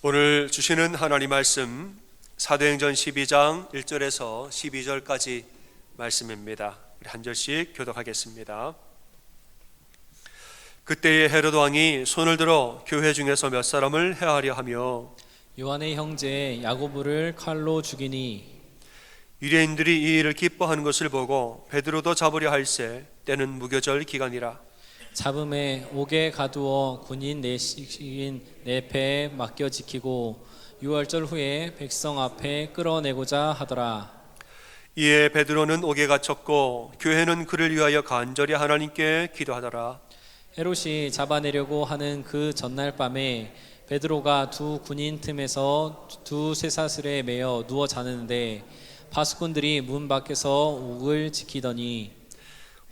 오늘 주시는 하나님 말씀 사도행전 12장 1절에서 12절까지 말씀입니다. 우리 한 절씩 교독하겠습니다. 그때에 헤로드 왕이 손을 들어 교회 중에서 몇 사람을 해하려 하며 요한의 형제 야고보를 칼로 죽이니 유대인들이 이 일을 기뻐하는 것을 보고 베드로도 잡으려 할세 때는 무교절 기간이라. 잡음에 옥에 가두어 군인 내식인 네 배에 맡겨 지키고 6월절 후에 백성 앞에 끌어내고자 하더라. 이에 베드로는 옥에 갇혔고 교회는 그를 위하여 간절히 하나님께 기도하더라. 헤롯이 잡아내려고 하는 그 전날 밤에 베드로가 두 군인 틈에서 두 쇠사슬에 매여 누워 자는데 파수꾼들이 문 밖에서 옥을 지키더니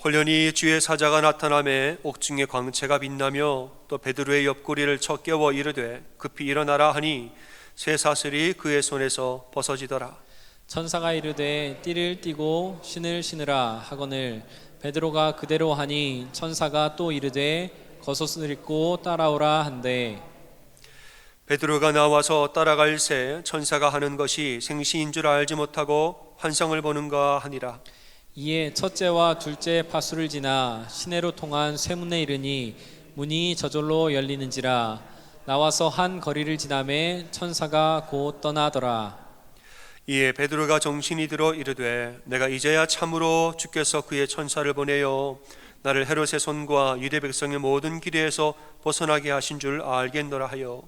홀련히 주의 사자가 나타나매 옥중에 광채가 빛나며 또 베드로의 옆구리를 쳐 깨워 이르되 급히 일어나라 하니 쇠 사슬이 그의 손에서 벗어지더라. 천사가 이르되 띠를 띠고 신을 신으라 하거늘 베드로가 그대로 하니 천사가 또 이르되 겉옷을 입고 따라오라 한대 베드로가 나와서 따라갈새 천사가 하는 것이 생시인 줄 알지 못하고 환상을 보는가 하니라. 이에 첫째와 둘째 파수를 지나 시내로 통한 쇠문에 이르니 문이 저절로 열리는지라. 나와서 한 거리를 지나매 천사가 곧 떠나더라. 이에 베드로가 정신이 들어 이르되 내가 이제야 참으로 주께서 그의 천사를 보내어 나를 헤롯의 손과 유대 백성의 모든 기대에서 벗어나게 하신 줄 알겠노라 하여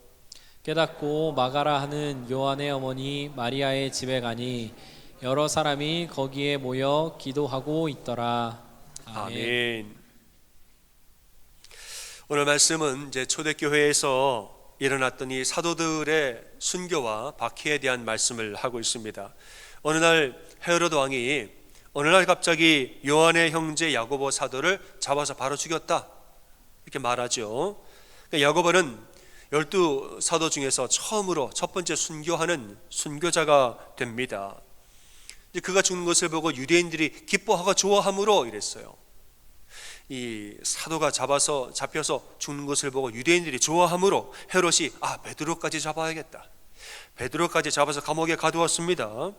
깨닫고 마가라 하는 요한의 어머니 마리아의 집에 가니 여러 사람이 거기에 모여 기도하고 있더라. 아멘. 오늘 말씀은 이제 초대교회에서 일어났던 이 사도들의 순교와 박해에 대한 말씀을 하고 있습니다. 어느 날 헤로드 왕이 갑자기 요한의 형제 야고보 사도를 잡아서 바로 죽였다 이렇게 말하죠. 그러니까 야고보는 12사도 중에서 처음으로 첫 번째 순교하는 순교자가 됩니다. 그가 죽는 것을 보고 유대인들이 기뻐하고 좋아함으로 이랬어요. 이 사도가 잡혀서 죽는 것을 보고 유대인들이 좋아함으로 헤롯이 베드로까지 잡아야겠다. 베드로까지 잡아서 감옥에 가두었습니다.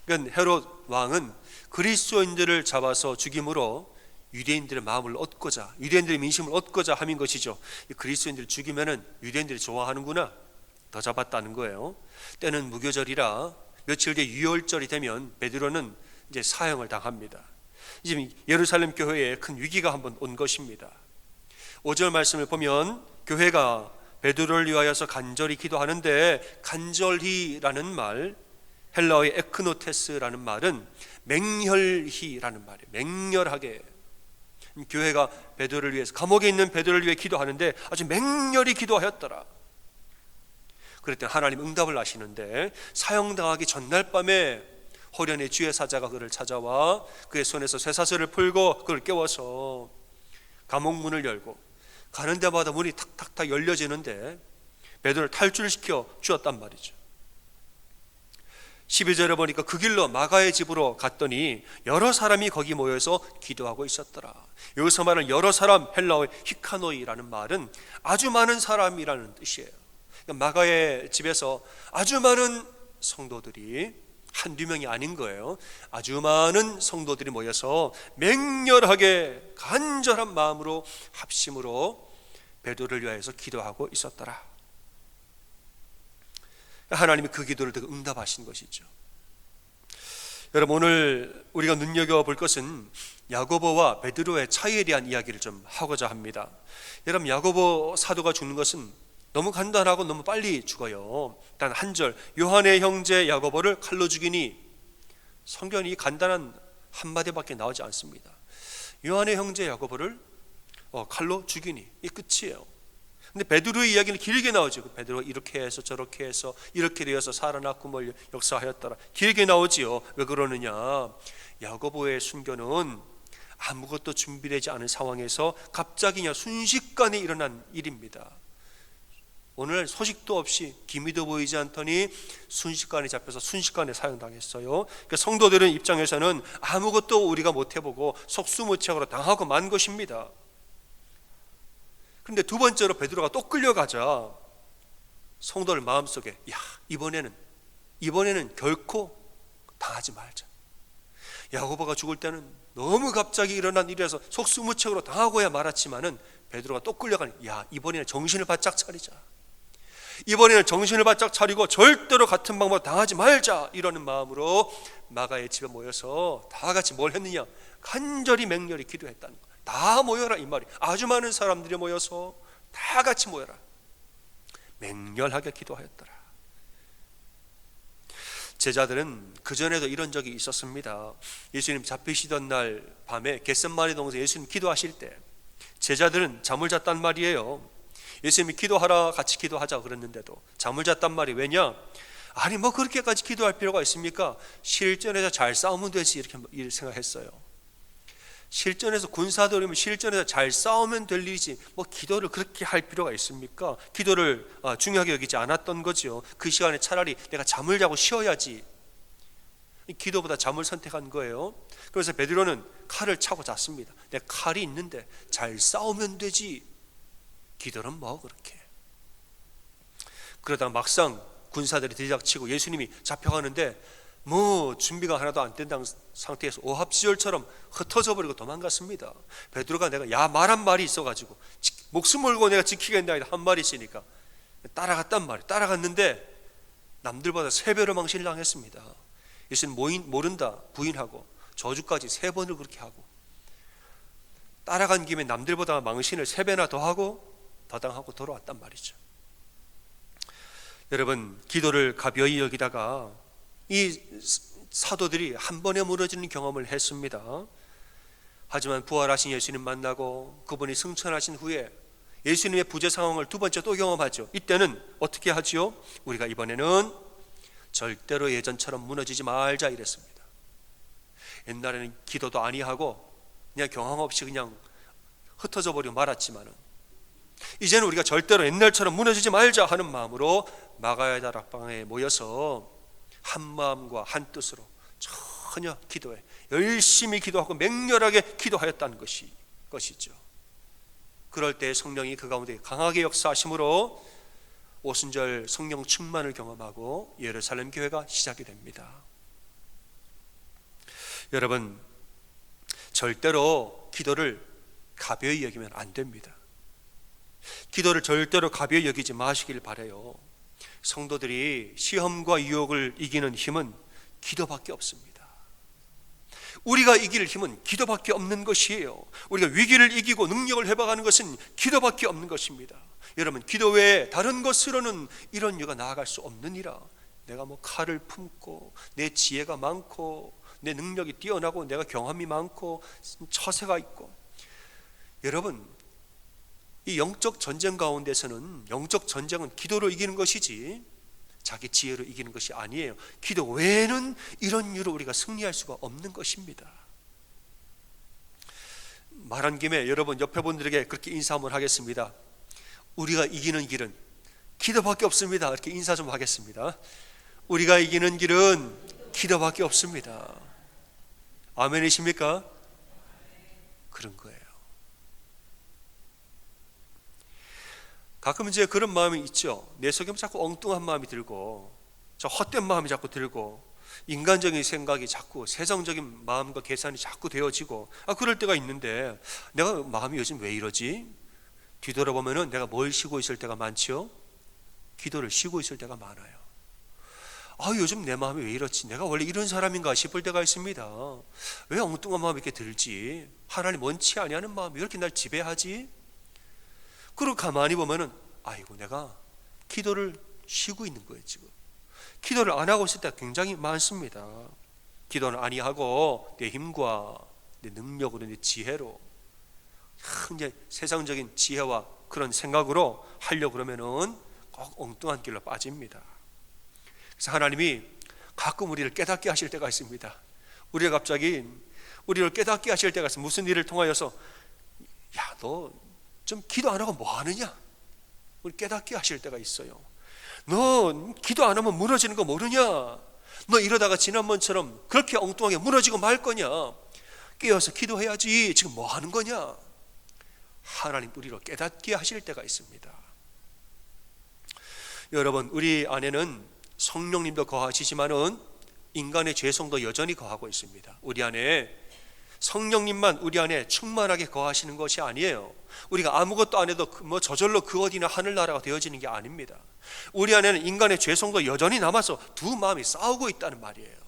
그러니까 헤롯 왕은 그리스도인들을 잡아서 죽임으로 유대인들의 마음을 얻고자, 유대인들의 민심을 얻고자 함인 것이죠. 그리스도인들을 죽이면은 유대인들이 좋아하는구나. 더 잡았다는 거예요. 때는 무교절이라 며칠 뒤에 유월절이 되면 베드로는 이제 사형을 당합니다. 이제 예루살렘 교회에 큰 위기가 한번 온 것입니다. 5절 말씀을 보면 교회가 베드로를 위하여서 간절히 기도하는데 간절히라는 말, 헬라어의 에크노테스라는 말은 맹렬히라는 말이에요. 맹렬하게. 교회가 베드로를 위해서 감옥에 있는 베드로를 위해 기도하는데 아주 맹렬히 기도하였더라. 그랬더니 하나님 응답을 하시는데 사형당하기 전날 밤에 호련의 주의 사자가 그를 찾아와 그의 손에서 쇠사슬을 풀고 그를 깨워서 감옥 문을 열고 가는 데마다 문이 탁탁탁 열려지는데 베드로를 탈출시켜 주었단 말이죠. 12절에 보니까 그 길로 마가의 집으로 갔더니 여러 사람이 거기 모여서 기도하고 있었더라. 여기서 말하는 여러 사람, 헬라어의 히카노이라는 말은 아주 많은 사람이라는 뜻이에요. 마가의 집에서 아주 많은 성도들이 한두 명이 아닌 거예요. 아주 많은 성도들이 모여서 맹렬하게 간절한 마음으로 합심으로 베드로를 위하여서 기도하고 있었더라. 하나님이 그 기도를 듣고 응답하신 것이죠. 여러분, 오늘 우리가 눈여겨볼 것은 야고보와 베드로의 차이에 대한 이야기를 좀 하고자 합니다. 여러분, 야고보 사도가 죽는 것은 너무 간단하고 너무 빨리 죽어요. 단 한 절, 요한의 형제 야고보를 칼로 죽이니, 성경이 간단한 한마디밖에 나오지 않습니다. 요한의 형제 야고보를 칼로 죽이니, 이 끝이에요. 근데 베드로의 이야기는 길게 나오죠. 베드로가 이렇게 해서 저렇게 해서 이렇게 되어서 살아났고 뭘 역사하였더라. 길게 나오지요. 왜 그러느냐? 야고보의 순교는 아무것도 준비되지 않은 상황에서 갑자기 그냥 순식간에 일어난 일입니다. 오늘 소식도 없이 기미도 보이지 않더니 순식간에 잡혀서 순식간에 사형당했어요. 그러니까 성도들의 입장에서는 아무것도 우리가 못해보고 속수무책으로 당하고 만 것입니다. 그런데 두 번째로 베드로가 또 끌려가자 성도들 마음속에 이번에는 결코 당하지 말자. 야고보가 죽을 때는 너무 갑자기 일어난 일이라서 속수무책으로 당하고야 말았지만은 베드로가 또 끌려가니 이번에는 정신을 바짝 차리자. 이번에는 정신을 바짝 차리고 절대로 같은 방법으로 당하지 말자. 이러는 마음으로 마가의 집에 모여서 다 같이 뭘 했느냐? 간절히 맹렬히 기도했다는 거예요. 다 모여라 이 말이. 아주 많은 사람들이 모여서 다 같이 모여라. 맹렬하게 기도하였더라. 제자들은 그전에도 이런 적이 있었습니다. 예수님 잡히시던 날 밤에 겟셋마네 동산에 예수님 기도하실 때 제자들은 잠을 잤단 말이에요. 예수님이 기도하라 같이 기도하자 그랬는데도 잠을 잤단 말이 왜냐? 아니 뭐 그렇게까지 기도할 필요가 있습니까? 실전에서 잘 싸우면 되지 이렇게 생각했어요. 실전에서 군사들이면 실전에서 잘 싸우면 될 일이지 뭐 기도를 그렇게 할 필요가 있습니까? 기도를 중요하게 여기지 않았던 거죠. 그 시간에 차라리 내가 잠을 자고 쉬어야지, 기도보다 잠을 선택한 거예요. 그래서 베드로는 칼을 차고 잤습니다. 내 칼이 있는데 잘 싸우면 되지 기도는 뭐 그렇게. 그러다 막상 군사들이 들이닥치고 예수님이 잡혀가는데 뭐 준비가 하나도 안 된 상태에서 오합지졸처럼 흩어져 버리고 도망갔습니다. 베드로가 내가 말한 말이 있어가지고 목숨 걸고 내가 지키겠다 한 말이 있으니까 따라갔단 말이에요. 따라갔는데 남들보다 3배로 망신을 당했습니다. 예수님 모른다 부인하고 저주까지 3번을 그렇게 하고 따라간 김에 남들보다 망신을 3배나 더 하고 더 당하고 돌아왔단 말이죠. 여러분, 기도를 가벼이 여기다가 이 사도들이 한 번에 무너지는 경험을 했습니다. 하지만 부활하신 예수님 만나고 그분이 승천하신 후에 예수님의 부재 상황을 2번째 또 경험하죠. 이때는 어떻게 하지요? 우리가 이번에는 절대로 예전처럼 무너지지 말자 이랬습니다. 옛날에는 기도도 아니하고 그냥 경황 없이 그냥 흩어져 버리고 말았지만은 이제는 우리가 절대로 옛날처럼 무너지지 말자 하는 마음으로 마가의 다락방에 모여서 한 마음과 한 뜻으로 전혀 기도해 열심히 기도하고 맹렬하게 기도하였다는 것이죠. 그럴 때 성령이 그 가운데 강하게 역사하심으로 오순절 성령 충만을 경험하고 예루살렘 교회가 시작이 됩니다. 여러분, 절대로 기도를 가벼이 여기면 안 됩니다. 기도를 절대로 가벼이 여기지 마시길 바라요. 성도들이 시험과 유혹을 이기는 힘은 기도밖에 없습니다. 우리가 이길 힘은 기도밖에 없는 것이에요. 우리가 위기를 이기고 능력을 회복하는 것은 기도밖에 없는 것입니다. 여러분, 기도 외에 다른 것으로는 이런 유가 나아갈 수 없느니라. 내가 뭐 칼을 품고 내 지혜가 많고 내 능력이 뛰어나고 내가 경험이 많고 처세가 있고, 여러분, 이 영적 전쟁 가운데서는 영적 전쟁은 기도로 이기는 것이지 자기 지혜로 이기는 것이 아니에요. 기도 외에는 이런 이유로 우리가 승리할 수가 없는 것입니다. 말한 김에 여러분 옆에 분들에게 그렇게 인사 한번 하겠습니다. 우리가 이기는 길은 기도밖에 없습니다. 이렇게 인사 좀 하겠습니다. 우리가 이기는 길은 기도밖에 없습니다. 아멘이십니까? 그런 거예요. 가끔 이제 그런 마음이 있죠. 내 속에 자꾸 엉뚱한 마음이 들고 저 헛된 마음이 자꾸 들고 인간적인 생각이 자꾸 세상적인 마음과 계산이 자꾸 되어지고 그럴 때가 있는데 내가 마음이 요즘 왜 이러지? 뒤돌아보면은 내가 뭘 쉬고 있을 때가 많지요? 기도를 쉬고 있을 때가 많아요. 요즘 내 마음이 왜 이렇지? 내가 원래 이런 사람인가 싶을 때가 있습니다. 왜 엉뚱한 마음이 이렇게 들지? 하나님 원치 아니하는 마음이 왜 이렇게 날 지배하지? 그리고 가만히 보면은 아이고 내가 기도를 쉬고 있는 거예요. 지금 기도를 안 하고 있을 때가 굉장히 많습니다. 기도는 아니하고 내 힘과 내 능력으로 내 지혜로 이제 세상적인 지혜와 그런 생각으로 하려고 그러면은 꼭 엉뚱한 길로 빠집니다. 그래서 하나님이 가끔 우리를 깨닫게 하실 때가 있습니다. 우리가 갑자기 우리를 깨닫게 하실 때가 있어요. 무슨 일을 통하여서 너 좀 기도 안 하고 뭐 하느냐? 우리 깨닫게 하실 때가 있어요. 너 기도 안 하면 무너지는 거 모르냐? 너 이러다가 지난번처럼 그렇게 엉뚱하게 무너지고 말 거냐? 깨어서 기도해야지. 지금 뭐 하는 거냐? 하나님 우리를 깨닫게 하실 때가 있습니다. 여러분, 우리 안에는 성령님도 거하시지만은 인간의 죄성도 여전히 거하고 있습니다. 우리 안에 성령님만 우리 안에 충만하게 거하시는 것이 아니에요. 우리가 아무것도 안 해도 저절로 그 어디나 하늘나라가 되어지는 게 아닙니다. 우리 안에는 인간의 죄성도 여전히 남아서 두 마음이 싸우고 있다는 말이에요.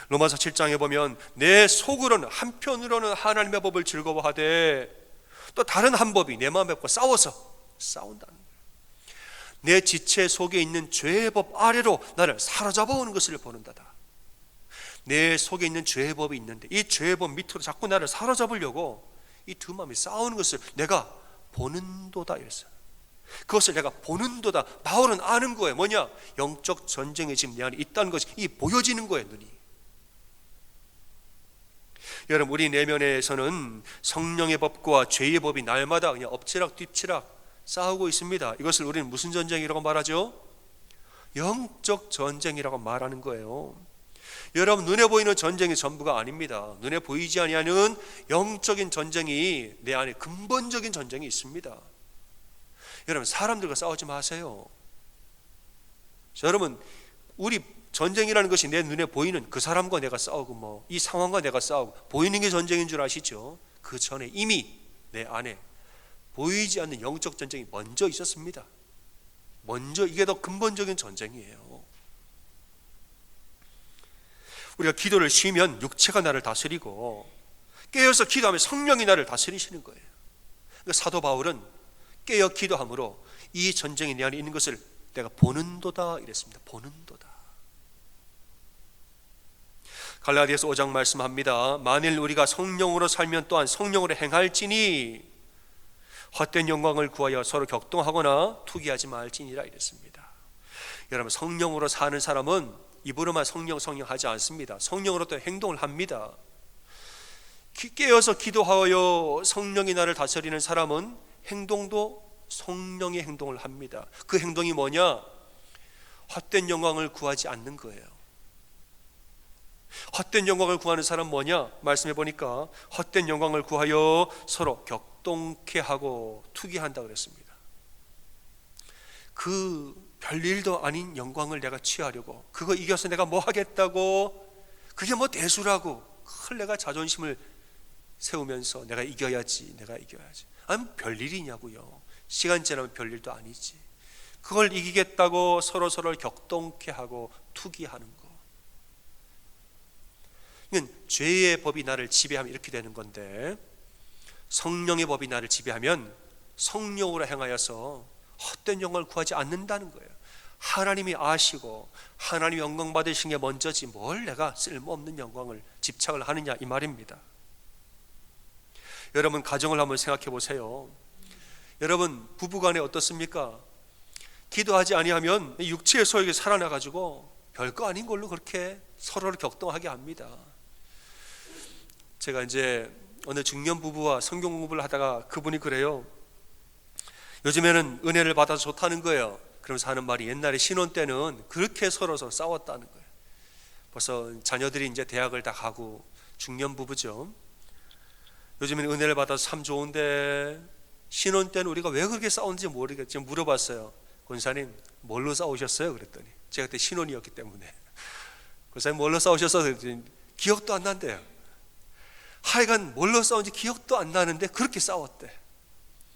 로마서 7장에 보면 내 속으로는 한편으로는 하나님의 법을 즐거워하되 또 다른 한 법이 내 마음에 싸워서 싸운다는 거예요. 내 지체 속에 있는 죄의 법 아래로 나를 사로잡아오는 것을 보는다다. 내 속에 있는 죄의 법이 있는데 이 죄의 법 밑으로 자꾸 나를 사로잡으려고 이 두 마음이 싸우는 것을 내가 보는도다 이랬어요. 그것을 내가 보는도다. 바울은 아는 거예요. 뭐냐? 영적 전쟁이 지금 내 안에 있다는 것이 이 보여지는 거예요, 눈이. 여러분, 우리 내면에서는 성령의 법과 죄의 법이 날마다 그냥 엎치락 뒤치락 싸우고 있습니다. 이것을 우리는 무슨 전쟁이라고 말하죠? 영적 전쟁이라고 말하는 거예요. 여러분, 눈에 보이는 전쟁이 전부가 아닙니다. 눈에 보이지 아니하는 영적인 전쟁이 내 안에 근본적인 전쟁이 있습니다. 여러분, 사람들과 싸우지 마세요. 여러분, 우리 전쟁이라는 것이 내 눈에 보이는 그 사람과 내가 싸우고 이 상황과 내가 싸우고 보이는 게 전쟁인 줄 아시죠? 그 전에 이미 내 안에 보이지 않는 영적 전쟁이 먼저 있었습니다. 먼저 이게 더 근본적인 전쟁이에요. 우리가 기도를 쉬면 육체가 나를 다스리고 깨어서 기도하면 성령이 나를 다스리시는 거예요. 그러니까 사도 바울은 깨어 기도함으로 이 전쟁이 내 안에 있는 것을 내가 보는도다 이랬습니다. 보는도다. 갈라디아서 5장 말씀합니다. 만일 우리가 성령으로 살면 또한 성령으로 행할지니 헛된 영광을 구하여 서로 격동하거나 투기하지 말지니라 이랬습니다. 여러분, 성령으로 사는 사람은 입으로만 성령 하지 않습니다. 성령으로 또 행동을 합니다. 깨어서 기도하여 성령이 나를 다스리는 사람은 행동도 성령의 행동을 합니다. 그 행동이 뭐냐? 헛된 영광을 구하지 않는 거예요. 헛된 영광을 구하는 사람은 뭐냐? 말씀해 보니까 헛된 영광을 구하여 서로 격동케 하고 투기한다 그랬습니다. 그 별일도 아닌 영광을 내가 취하려고, 그거 이겨서 내가 뭐 하겠다고, 그게 뭐 대수라고 큰 내가 자존심을 세우면서 내가 이겨야지. 아니 별일이냐고요. 시간 지나면 별일도 아니지. 그걸 이기겠다고 서로를 격동케 하고 투기하는 거. 이건 죄의 법이 나를 지배하면 이렇게 되는 건데, 성령의 법이 나를 지배하면 성령으로 행하여서 헛된 영광을 구하지 않는다는 거예요. 하나님이 아시고 하나님 영광 받으신 게 먼저지 뭘 내가 쓸모없는 영광을 집착을 하느냐 이 말입니다. 여러분, 가정을 한번 생각해 보세요. 여러분, 부부간에 어떻습니까? 기도하지 아니하면 육체의 소욕이 살아나가지고 별거 아닌 걸로 그렇게 서로를 격동하게 합니다. 제가 이제 어느 중년 부부와 성경 공부를 하다가 그분이 그래요. 요즘에는 은혜를 받아서 좋다는 거예요. 그러면서 하는 말이 옛날에 신혼 때는 그렇게 서로 싸웠다는 거예요. 벌써 자녀들이 이제 대학을 다 가고 중년 부부죠. 요즘에는 은혜를 받아서 참 좋은데 신혼 때는 우리가 왜 그렇게 싸웠는지 모르겠지만 물어봤어요. 권사님, 뭘로 싸우셨어요? 그랬더니 제가 그때 신혼이었기 때문에 권사님 뭘로 싸우셨어? 그랬더니 기억도 안 난대요. 하여간 뭘로 싸운지 기억도 안 나는데 그렇게 싸웠대.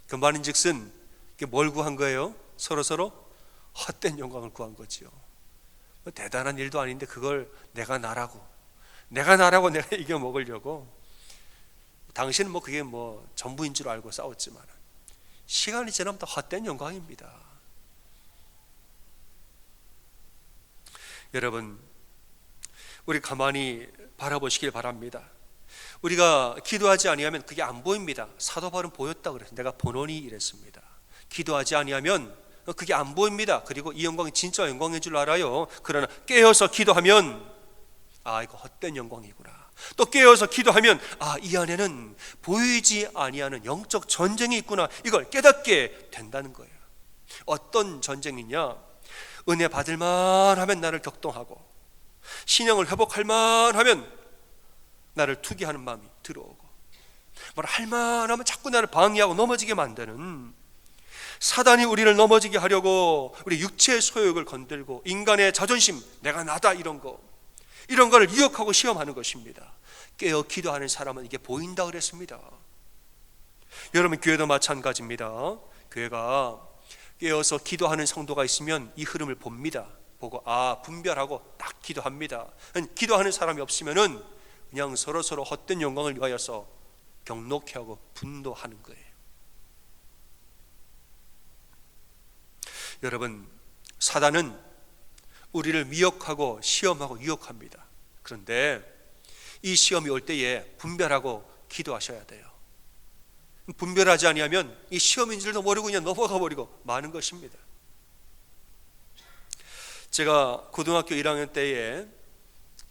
그 말인즉슨 뭘 구한 거예요? 서로 헛된 영광을 구한 거지요. 뭐 대단한 일도 아닌데 그걸 내가 나라고 내가 이겨 먹으려고. 당신은 그게 전부인 줄 알고 싸웠지만 시간이 지나면 다 헛된 영광입니다. 여러분, 우리 가만히 바라보시길 바랍니다. 우리가 기도하지 아니하면 그게 안 보입니다. 사도 바울은 보였다 그래서 내가 보노니 이랬습니다. 기도하지 아니하면 그게 안 보입니다. 그리고 이 영광이 진짜 영광인 줄 알아요. 그러나 깨어서 기도하면 이거 헛된 영광이구나. 또 깨어서 기도하면 이 안에는 보이지 아니하는 영적 전쟁이 있구나. 이걸 깨닫게 된다는 거예요. 어떤 전쟁이냐? 은혜 받을 만하면 나를 격동하고 신앙을 회복할 만하면 나를 투기하는 마음이 들어오고 뭘 할 만하면 자꾸 나를 방해하고 넘어지게 만드는 사단이 우리를 넘어지게 하려고 우리 육체의 소욕을 건들고 인간의 자존심, 내가 나다, 이런 거를 유혹하고 시험하는 것입니다. 깨어 기도하는 사람은 이게 보인다 그랬습니다. 여러분, 교회도 마찬가지입니다. 교회가 깨어서 기도하는 성도가 있으면 이 흐름을 봅니다. 보고 분별하고 딱 기도합니다. 기도하는 사람이 없으면은 그냥 서로 헛된 영광을 위하여서 경록해하고 분노하는 거예요. 여러분, 사단은 우리를 미혹하고 시험하고 유혹합니다. 그런데 이 시험이 올 때에 분별하고 기도하셔야 돼요. 분별하지 아니하면 이 시험인 줄도 모르고 그냥 넘어가 버리고 마는 것입니다. 제가 고등학교 1학년 때에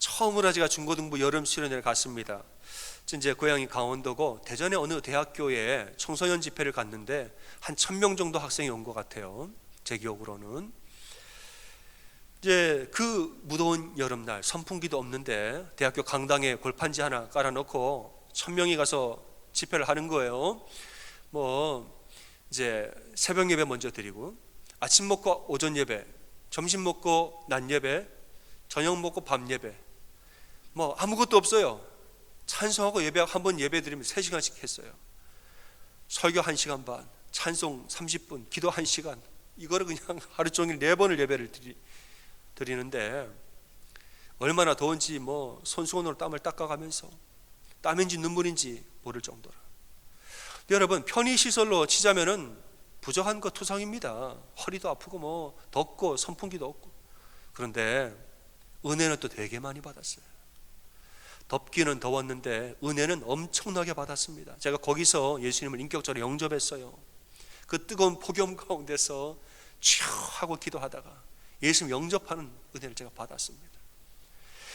처음으로 제가 중고등부 여름 수련회를 갔습니다. 이제 고향이 강원도고 대전의 어느 대학교에 청소년 집회를 갔는데 한 1000명 정도 학생이 온 것 같아요. 제 기억으로는. 이제 그 무더운 여름날 선풍기도 없는데 대학교 강당에 골판지 하나 깔아놓고 1000명이 가서 집회를 하는 거예요. 이제 새벽 예배 먼저 드리고, 아침 먹고 오전 예배, 점심 먹고 낮 예배, 저녁 먹고 밤 예배, 아무것도 없어요. 찬송하고 예배 한 번 예배 드리면 3시간씩 했어요. 설교 1시간 반, 찬송 30분, 기도 1시간, 이거를 그냥 하루 종일 4번을 예배를 드리는데 얼마나 더운지 손수건으로 땀을 닦아가면서 땀인지 눈물인지 모를 정도로. 여러분, 편의시설로 치자면은 부족한 것 투성입니다. 허리도 아프고 덥고 선풍기도 없고. 그런데 은혜는 또 되게 많이 받았어요. 덥기는 더웠는데 은혜는 엄청나게 받았습니다. 제가 거기서 예수님을 인격적으로 영접했어요. 그 뜨거운 폭염 가운데서 쭉 하고 기도하다가 예수님 영접하는 은혜를 제가 받았습니다.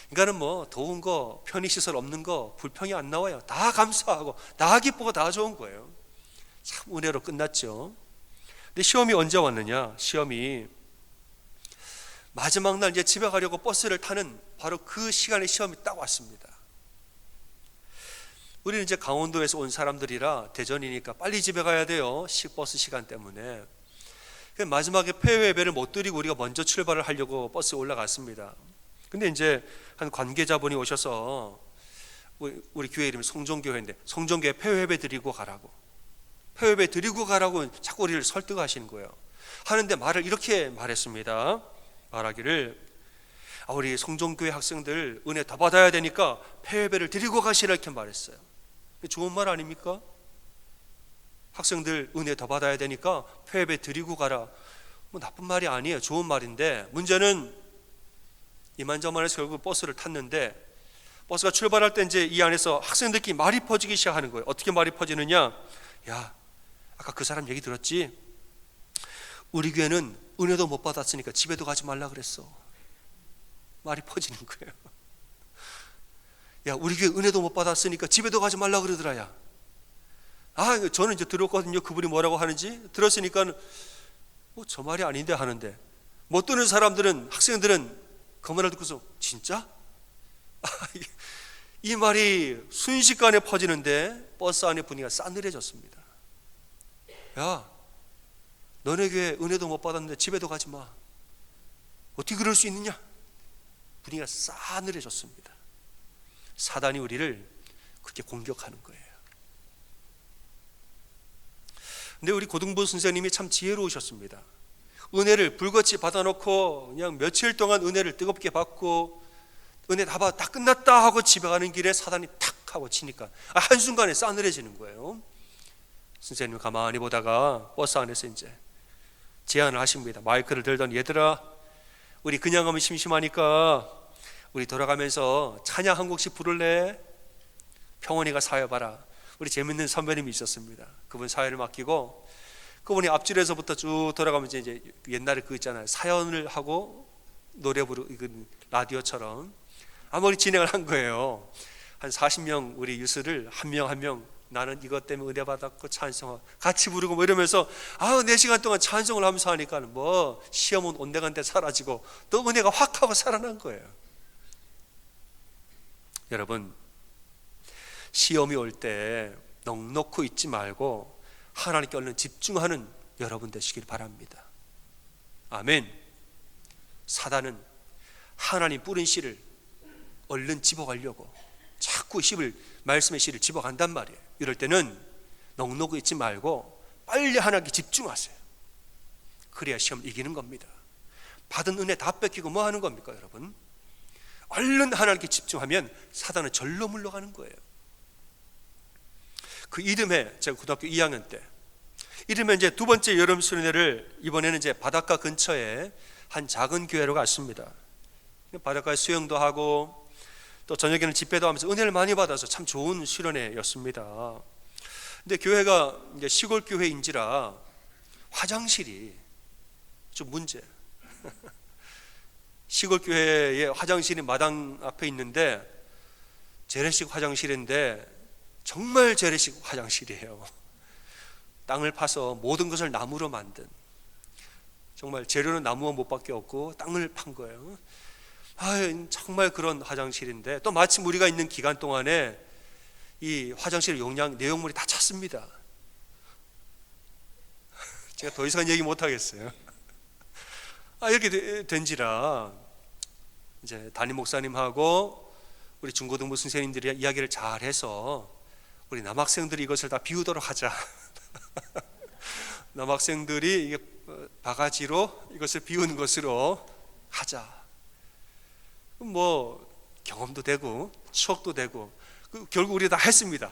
그러니까는 더운 거, 편의시설 없는 거 불평이 안 나와요. 다 감사하고 다 기쁘고 다 좋은 거예요. 참 은혜로 끝났죠. 근데 시험이 언제 왔느냐? 시험이 마지막 날 이제 집에 가려고 버스를 타는 바로 그 시간에 시험이 딱 왔습니다. 우리는 이제 강원도에서 온 사람들이라 대전이니까 빨리 집에 가야 돼요. 버스 시간 때문에. 마지막에 폐회 예배를 못 드리고 우리가 먼저 출발을 하려고 버스에 올라갔습니다. 근데 이제 한 관계자분이 오셔서 우리 교회 이름이 성종교회인데 성종교회 폐회 예배 드리고 가라고, 폐회 예배 드리고 가라고 자꾸 우리를 설득하시는 거예요. 하는데 말을 이렇게 말했습니다. 말하기를 우리 성종교회 학생들 은혜 더 받아야 되니까 폐회 예배를 드리고 가시라, 이렇게 말했어요. 좋은 말 아닙니까? 학생들 은혜 더 받아야 되니까 폐회 예배 드리고 가라. 나쁜 말이 아니에요. 좋은 말인데 문제는 이만저만해서 결국 버스를 탔는데 버스가 출발할 때 이제 이 안에서 학생들끼리 말이 퍼지기 시작하는 거예요. 어떻게 말이 퍼지느냐? 야, 아까 그 사람 얘기 들었지? 우리 교회는 은혜도 못 받았으니까 집에도 가지 말라 그랬어. 말이 퍼지는 거예요. 야, 우리 교회 은혜도 못 받았으니까 집에도 가지 말라 그러더라. 야, 저는 이제 들었거든요. 그분이 뭐라고 하는지 들었으니까 저 말이 아닌데 하는데, 못 듣는 사람들은, 학생들은 그 말을 듣고서 진짜? 이 말이 순식간에 퍼지는데 버스 안의 분위기가 싸늘해졌습니다. 야, 너네 교회 은혜도 못 받았는데 집에도 가지 마. 어떻게 그럴 수 있느냐? 분위기가 싸늘해졌습니다. 사단이 우리를 그렇게 공격하는 거예요. 근데 우리 고등부 선생님이 참 지혜로우셨습니다. 은혜를 불같이 받아놓고 그냥 며칠 동안 은혜를 뜨겁게 받고 은혜 다 끝났다 하고 집에 가는 길에 사단이 탁 하고 치니까 한순간에 싸늘해지는 거예요. 선생님 가만히 보다가 버스 안에서 이제 제안을 하십니다. 마이크를 들던, 얘들아, 우리 그냥 하면 심심하니까 우리 돌아가면서 찬양 한 곡씩 부를래? 평원이가 사여봐라. 우리 재밌는 선배님이 있었습니다. 그분 사연을 맡기고 그분이 앞줄에서부터 쭉 돌아가면서 이제 옛날에 그 있잖아요. 사연을 하고 노래 부르고 라디오처럼 아무리 진행을 한 거예요. 한 40명 우리 유스를 한 명 한 명 나는 이것 때문에 은혜 받았고 찬송하고 같이 부르고 이러면서 4시간 동안 찬송을 하면서 하니까 시험은 온데간데 사라지고 또 은혜가 확 하고 살아난 거예요. 여러분, 시험이 올 때 넉넉히 있지 말고 하나님께 얼른 집중하는 여러분 되시길 바랍니다. 아멘. 사단은 하나님 뿌린 씨를 얼른 집어가려고 자꾸 말씀의 씨를 집어간단 말이에요. 이럴 때는 넉넉히 있지 말고 빨리 하나님께 집중하세요. 그래야 시험을 이기는 겁니다. 받은 은혜 다 뺏기고 뭐 하는 겁니까, 여러분? 얼른 하나님께 집중하면 사단은 절로 물러가는 거예요. 그 이듬해 제가 고등학교 2학년 때, 이듬해 이제 두 번째 여름 수련회를 이번에는 이제 바닷가 근처에 한 작은 교회로 갔습니다. 바닷가에 수영도 하고 또 저녁에는 집회도 하면서 은혜를 많이 받아서 참 좋은 수련회였습니다. 근데 교회가 이제 시골 교회인지라 화장실이 좀 문제. 시골 교회의 화장실이 마당 앞에 있는데 재래식 화장실인데 정말 재래식 화장실이에요. 땅을 파서 모든 것을 나무로 만든, 정말 재료는 나무와 못밖에 없고 땅을 판 거예요. 정말 그런 화장실인데 또 마침 우리가 있는 기간 동안에 이 화장실 용량 내용물이 다 찼습니다. 제가 더 이상 얘기 못 하겠어요. 이렇게 된지라 이제 담임 목사님하고 우리 중고등부 선생님들이 이야기를 잘 해서 우리 남학생들이 이것을 다 비우도록 하자. 남학생들이 이게 바가지로 이것을 비우는 것으로 하자. 뭐 경험도 되고 추억도 되고 결국 우리 다 했습니다.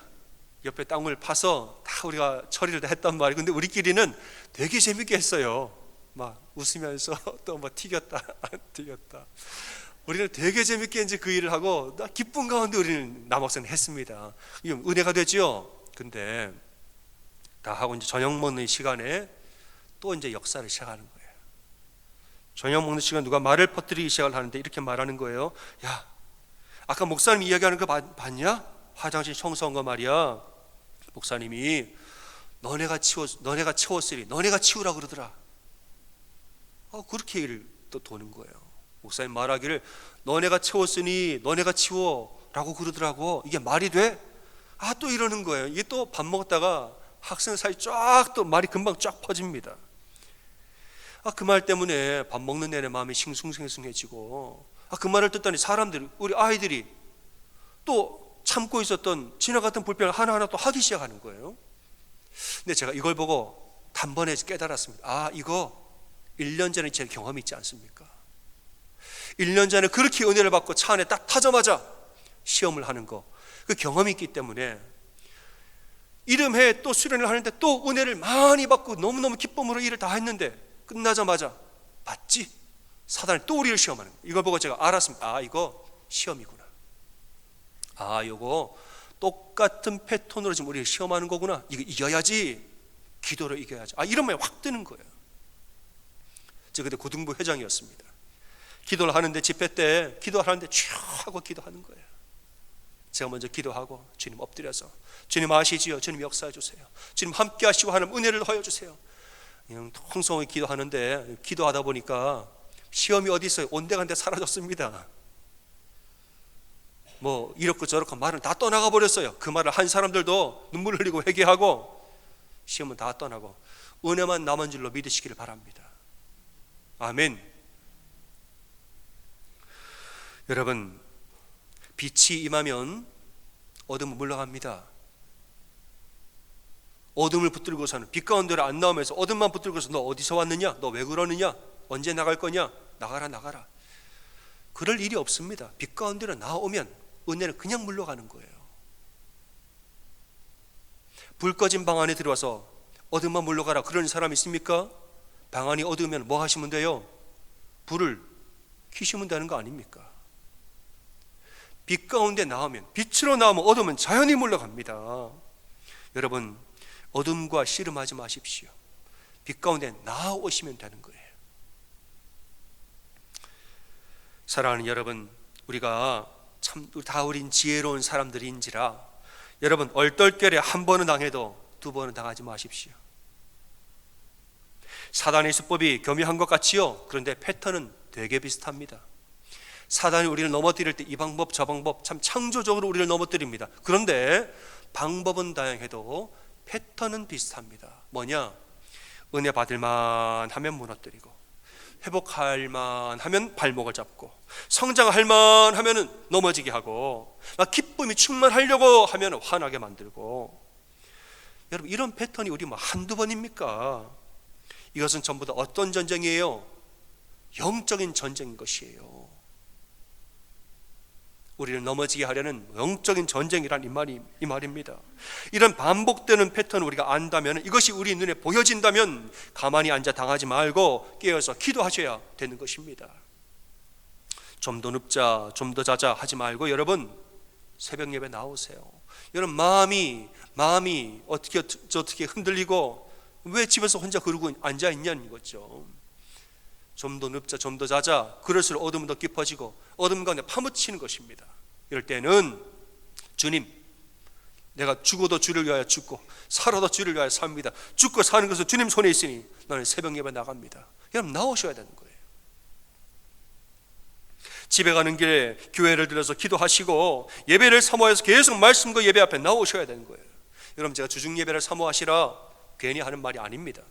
옆에 땅을 파서 다 우리가 처리를 다 했단 말이에요. 근데 우리끼리는 되게 재밌게 했어요. 막 웃으면서 또 뭐 튀겼다 안 튀겼다. 우리는 되게 재밌게 이제 그 일을 하고 나 기쁜 가운데 우리는 남학생 했습니다. 이게 은혜가 되죠. 근데 다 하고 이제 저녁 먹는 시간에 또 이제 역사를 시작하는 거예요. 저녁 먹는 시간 누가 말을 퍼뜨리기 시작을 하는데 이렇게 말하는 거예요. 야, 아까 목사님 이야기하는 거 봤냐? 화장실 청소한 거 말이야. 목사님이 너네가 치웠으니 너네가 치우라 그러더라. 그렇게 얘기를 또 도는 거예요. 목사님 말하기를 너네가 치웠으니 너네가 치워라고 그러더라고. 이게 말이 돼? 또 이러는 거예요. 이게 또 밥 먹다가 학생 사이 쫙 또 말이 금방 쫙 퍼집니다. 그 말 때문에 밥 먹는 내내 마음이 싱숭생숭해지고 그 말을 듣더니 사람들이, 우리 아이들이 또 참고 있었던 지나갔던 불평을 하나하나 또 하기 시작하는 거예요. 근데 제가 이걸 보고 단번에 깨달았습니다. 이거 1년 전에 제 경험이 있지 않습니까? 1년 전에 그렇게 은혜를 받고 차 안에 딱 타자마자 시험을 하는 거, 그 경험이 있기 때문에 이듬해 또 수련을 하는데 또 은혜를 많이 받고 너무너무 기쁨으로 일을 다 했는데 끝나자마자 봤지? 사단이 또 우리를 시험하는 거예요. 이걸 보고 제가 알았습니다. 이거 시험이구나. 이거 똑같은 패턴으로 지금 우리를 시험하는 거구나. 이거 이겨야지. 기도로 이겨야지. 이런 말이 확 뜨는 거예요. 제가 그때 고등부 회장이었습니다. 기도를 하는데 집회 때 기도를 하는데 쭉 하고 기도하는 거예요. 제가 먼저 기도하고 주님 엎드려서 주님 아시지요? 주님 역사해 주세요. 주님 함께 하시고 하나님 은혜를 허여 주세요. 그냥 통성하게 기도하는데 기도하다 보니까 시험이 어디 있어요? 온데간데 사라졌습니다. 뭐 이렇고 저렇고 말은 다 떠나가 버렸어요. 그 말을 한 사람들도 눈물 흘리고 회개하고 시험은 다 떠나고 은혜만 남은 줄로 믿으시기를 바랍니다. 아멘. 여러분, 빛이 임하면 어둠은 물러갑니다. 어둠을 붙들고서는 빛 가운데로 안 나오면서 어둠만 붙들고서 너 어디서 왔느냐? 너 왜 그러느냐? 언제 나갈 거냐? 나가라. 그럴 일이 없습니다. 빛 가운데로 나오면 은혜는 그냥 물러가는 거예요. 불 꺼진 방 안에 들어와서 어둠만 물러가라 그런 사람 있습니까? 방 안이 어두우면 뭐 하시면 돼요? 불을 켜시면 되는 거 아닙니까? 빛 가운데 나오면, 빛으로 나오면 어둠은 자연히 물러갑니다. 여러분, 어둠과 씨름하지 마십시오. 빛 가운데 나오시면 되는 거예요. 사랑하는 여러분, 우리가 참 다 우린 지혜로운 사람들인지라 여러분 얼떨결에 한 번은 당해도 두 번은 당하지 마십시오. 사단의 수법이 교묘한 것 같지요? 그런데 패턴은 되게 비슷합니다. 사단이 우리를 넘어뜨릴 때 이 방법 저 방법 참 창조적으로 우리를 넘어뜨립니다. 그런데 방법은 다양해도 패턴은 비슷합니다. 뭐냐? 은혜 받을 만하면 무너뜨리고, 회복할 만하면 발목을 잡고, 성장할 만하면 넘어지게 하고, 막 기쁨이 충만하려고 하면 화나게 만들고. 여러분, 이런 패턴이 우리 뭐 한두 번입니까? 이것은 전부 다 어떤 전쟁이에요? 영적인 전쟁인 것이에요. 우리를 넘어지게 하려는 영적인 전쟁이란 이 말입니다. 이런 반복되는 패턴을 우리가 안다면, 이것이 우리 눈에 보여진다면 가만히 앉아 당하지 말고 깨어서 기도하셔야 되는 것입니다. 좀 더 눕자, 좀 더 자자 하지 말고 여러분 새벽 예배 나오세요. 여러분 마음이 어떻게 흔들리고 왜 집에서 혼자 그러고 앉아 있냐는 거죠. 좀 더 눕자, 좀 더 자자. 그럴수록 어둠은 더 깊어지고 어둠 가운데 파묻히는 것입니다. 이럴 때는 주님, 내가 죽어도 주를 위하여 죽고 살아도 주를 위하여 삽니다. 죽고 사는 것은 주님 손에 있으니 나는 새벽 예배 나갑니다. 여러분 나오셔야 되는 거예요. 집에 가는 길에 교회를 들어서 기도하시고 예배를 사모해서 계속 말씀과 예배 앞에 나오셔야 되는 거예요. 여러분, 제가 주중 예배를 사모하시라 괜히 하는 말이 아닙니다.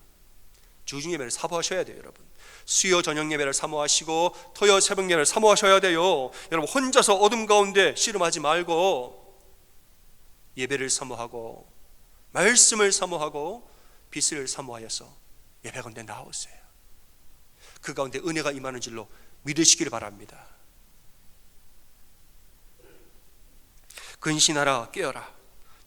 주중 예배를 사모하셔야 돼요. 여러분, 수요 저녁 예배를 사모하시고 토요 새벽 예배를 사모하셔야 돼요. 여러분, 혼자서 어둠 가운데 씨름하지 말고 예배를 사모하고 말씀을 사모하고 빛을 사모하여서 예배 가운데 나오세요. 그 가운데 은혜가 임하는 줄로 믿으시길 바랍니다. 근신하라, 깨어라.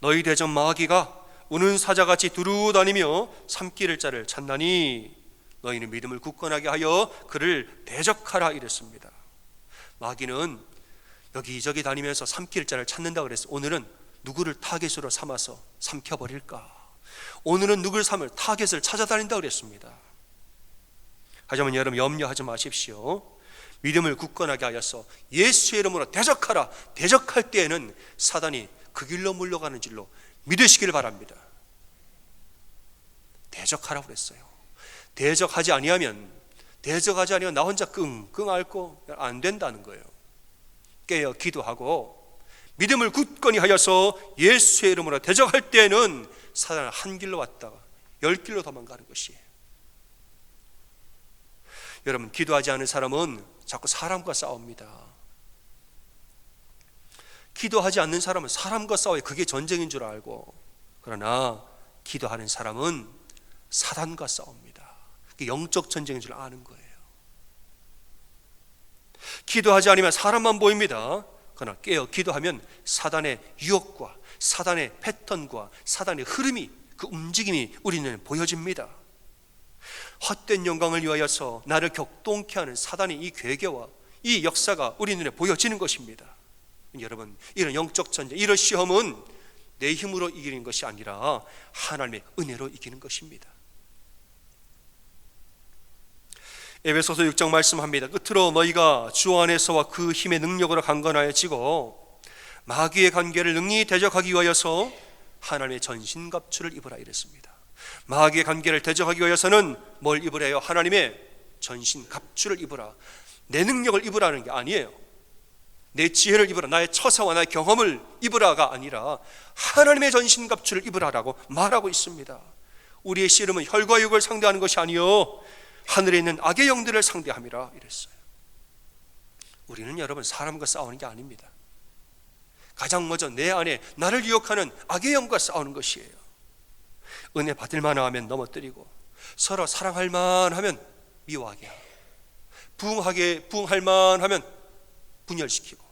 너희 대적 마귀가 우는 사자같이 두루다니며 삼킬 자를 찾나니 너희는 믿음을 굳건하게 하여 그를 대적하라 이랬습니다. 마귀는 여기저기 다니면서 삼킬 자를 찾는다 그랬어요. 오늘은 누구를 타겟으로 삼아서 삼켜버릴까? 오늘은 누구를 삼을 타겟을 찾아다닌다 그랬습니다. 하지만 여러분 염려하지 마십시오. 믿음을 굳건하게 하여서 예수의 이름으로 대적하라. 대적할 때에는 사단이 그 길로 물러가는 줄로 믿으시길 바랍니다. 대적하라고 그랬어요. 대적하지 아니하면 나 혼자 끙끙 앓고 안 된다는 거예요. 깨어 기도하고 믿음을 굳건히 하여서 예수의 이름으로 대적할 때에는 사단은 한 길로 왔다가 10길로 도망가는 것이에요. 여러분, 기도하지 않은 사람은 자꾸 사람과 싸웁니다. 기도하지 않는 사람은 사람과 싸워요. 그게 전쟁인 줄 알고. 그러나 기도하는 사람은 사단과 싸웁니다. 그게 영적 전쟁인 줄 아는 거예요. 기도하지 않으면 사람만 보입니다. 그러나 깨어 기도하면 사단의 유혹과 사단의 패턴과 사단의 흐름이, 그 움직임이 우리 눈에 보여집니다. 헛된 영광을 위하여서 나를 격동케 하는 사단의 이 괴계와 이 역사가 우리 눈에 보여지는 것입니다. 여러분, 이런 영적 전쟁, 이런 시험은 내 힘으로 이기는 것이 아니라 하나님의 은혜로 이기는 것입니다. 에베소서 6장 말씀합니다. 끝으로 너희가 주 안에서와 그 힘의 능력으로 강건하여지고 마귀의 관계를 능히 대적하기 위하여서 하나님의 전신갑주를 입으라 이랬습니다. 마귀의 관계를 대적하기 위해서는 뭘 입으래요? 하나님의 전신갑주를 입으라. 내 능력을 입으라는 게 아니에요. 내 지혜를 입으라, 나의 처사와 나의 경험을 입으라가 아니라 하나님의 전신갑주를 입으라라고 말하고 있습니다. 우리의 씨름은 혈과 육을 상대하는 것이 아니요 하늘에 있는 악의 영들을 상대함이라 이랬어요. 우리는 여러분 사람과 싸우는 게 아닙니다. 가장 먼저 내 안에 나를 유혹하는 악의 영과 싸우는 것이에요. 은혜 받을 만하면 넘어뜨리고 서로 사랑할 만하면 미워하게 하고 부응할 만하면 분열시키고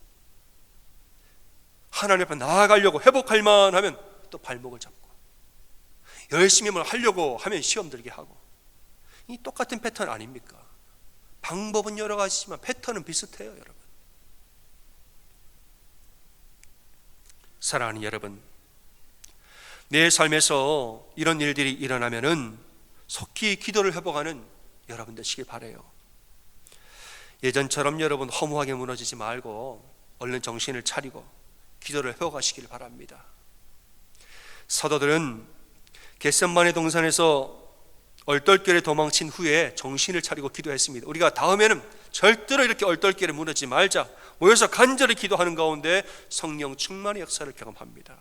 하나님 앞에 나아가려고 회복할 만하면 또 발목을 잡고 열심히 뭘 하려고 하면 시험 들게 하고. 이 똑같은 패턴 아닙니까? 방법은 여러 가지지만 패턴은 비슷해요. 여러분, 사랑하는 여러분, 내 삶에서 이런 일들이 일어나면은 속히 기도를 회복하는 여러분 되시길 바라요. 예전처럼 여러분 허무하게 무너지지 말고 얼른 정신을 차리고 기도를 회복하시길 바랍니다. 사도들은 겟셋마네 동산에서 얼떨결에 도망친 후에 정신을 차리고 기도했습니다. 우리가 다음에는 절대로 이렇게 얼떨결에 무너지지 말자, 모여서 간절히 기도하는 가운데 성령 충만의 역사를 경험합니다.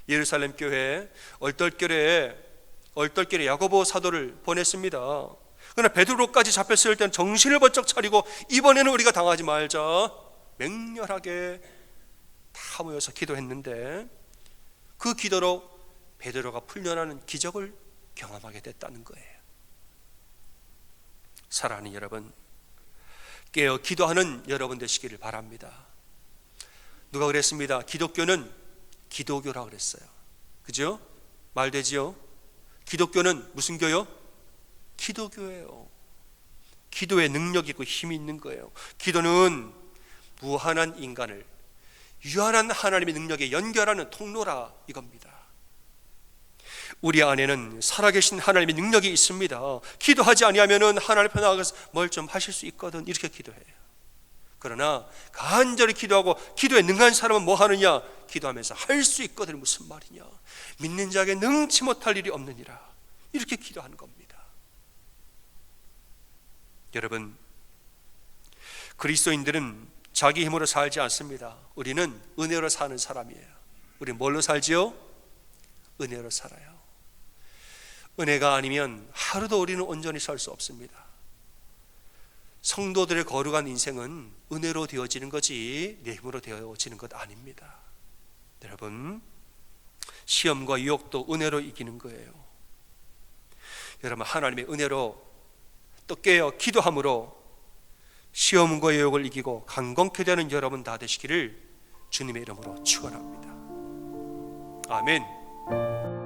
예루살렘 교회 얼떨결에 얼떨결에 야고보 사도를 보냈습니다. 그러나 베드로까지 잡혔을 때는 정신을 번쩍 차리고 이번에는 우리가 당하지 말자 맹렬하게 다 모여서 기도했는데 그 기도로 베드로가 풀려나는 기적을 경험하게 됐다는 거예요. 사랑하는 여러분, 깨어 기도하는 여러분 되시기를 바랍니다. 누가 그랬습니다. 기독교는 기도교라고 그랬어요. 그죠? 말 되지요? 기독교는 무슨 교요? 기도교예요. 기도에 능력이 있고 힘이 있는 거예요. 기도는 무한한 인간을 유한한 하나님의 능력에 연결하는 통로라 이겁니다. 우리 안에는 살아계신 하나님의 능력이 있습니다. 기도하지 아니하면 하나님 앞에 나가서 뭘 좀 하실 수 있거든 이렇게 기도해요. 그러나 간절히 기도하고 기도에 능한 사람은 뭐 하느냐? 기도하면서 할 수 있거든. 무슨 말이냐? 믿는 자에게 능치 못할 일이 없느니라. 이렇게 기도하는 겁니다. 여러분, 그리스도인들은 자기 힘으로 살지 않습니다. 우리는 은혜로 사는 사람이에요. 우리 뭘로 살지요? 은혜로 살아요. 은혜가 아니면 하루도 우리는 온전히 살 수 없습니다. 성도들의 거룩한 인생은 은혜로 되어지는 거지 내 힘으로 되어지는 것 아닙니다. 여러분, 시험과 유혹도 은혜로 이기는 거예요. 여러분, 하나님의 은혜로 또 깨어 기도함으로 시험과 유혹을 이기고 강건케 되는 여러분 다 되시기를 주님의 이름으로 축원합니다. 아멘.